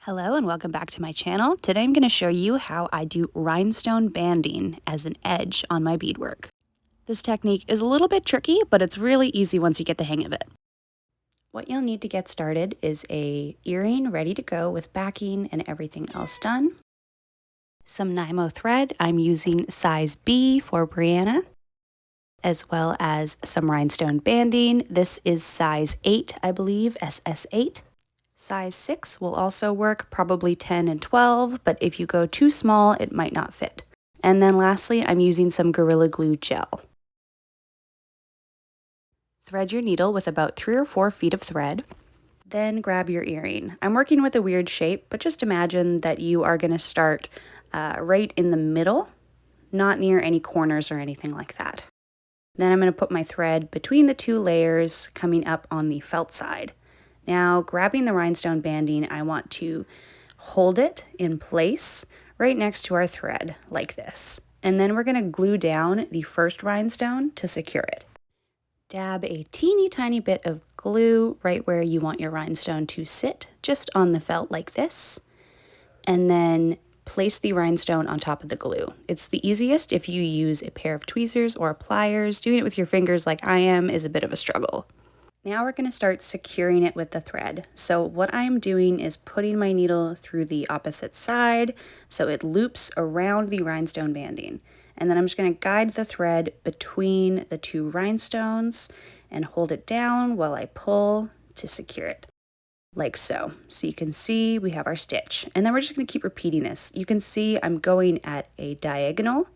Hello and welcome back to my channel. Today I'm going to show you how I do rhinestone banding as an edge on my beadwork. This technique is a little bit tricky, but it's really easy once you get the hang of it. What you'll need to get started is a earring ready to go with backing and everything else done. Some Nymo thread, I'm using size B for Breanna, as well as some rhinestone banding. This is size 8, I believe, SS8. Size 6 will also work, probably 10 and 12, but if you go too small, it might not fit. And then lastly, I'm using some Gorilla Glue gel. Thread your needle with about 3 or 4 feet of thread. Then grab your earring. I'm working with a weird shape, but just imagine that you are going to start right in the middle, not near any corners or anything like that. Then I'm going to put my thread between the 2 layers, coming up on the felt side. Now, grabbing the rhinestone banding, I want to hold it in place right next to our thread, like this. And then we're going to glue down the first rhinestone to secure it. Dab a teeny tiny bit of glue right where you want your rhinestone to sit, just on the felt like this. And then place the rhinestone on top of the glue. It's the easiest if you use a pair of tweezers or pliers. Doing it with your fingers like I am is a bit of a struggle. Now we're going to start securing it with the thread. So what I'm doing is putting my needle through the opposite side so it loops around the rhinestone banding. And then I'm just going to guide the thread between the 2 rhinestones and hold it down while I pull to secure it, like so. So you can see we have our stitch. And then we're just going to keep repeating this. You can see I'm going at a diagonal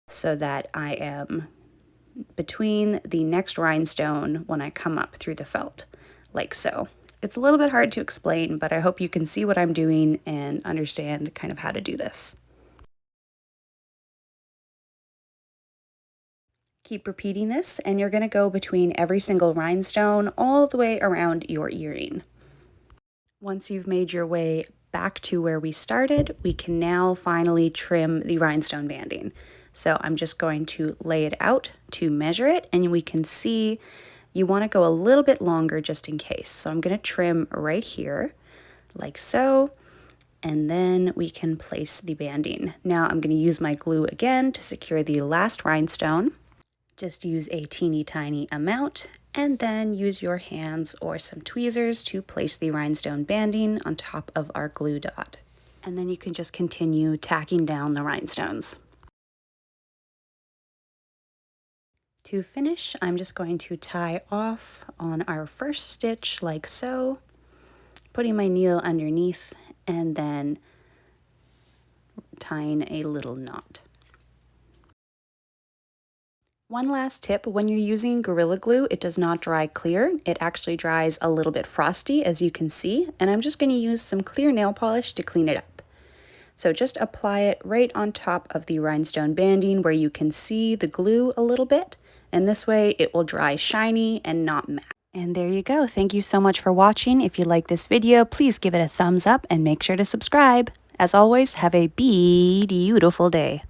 so that I am between the next rhinestone when I come up through the felt, like so. It's a little bit hard to explain, but I hope you can see what I'm doing and understand kind of how to do this. Keep repeating this, and you're going to go between every single rhinestone all the way around your earring. Once you've made your way back to where we started, we can now finally trim the rhinestone banding. So I'm just going to lay it out to measure it, and we can see you want to go a little bit longer just in case. So I'm going to trim right here, like so, and then we can place the banding. Now I'm going to use my glue again to secure the last rhinestone. Just use a teeny tiny amount, and then use your hands or some tweezers to place the rhinestone banding on top of our glue dot. And then you can just continue tacking down the rhinestones. To finish, I'm just going to tie off on our first stitch like so, putting my needle underneath and then tying a little knot. One last tip, when you're using Gorilla Glue, it does not dry clear. It actually dries a little bit frosty, as you can see, and I'm just going to use some clear nail polish to clean it up. So just apply it right on top of the rhinestone banding where you can see the glue a little bit, and this way it will dry shiny and not matte. And there you go. Thank you so much for watching. If you like this video, please give it a thumbs up and make sure to subscribe. As always, have a beautiful day.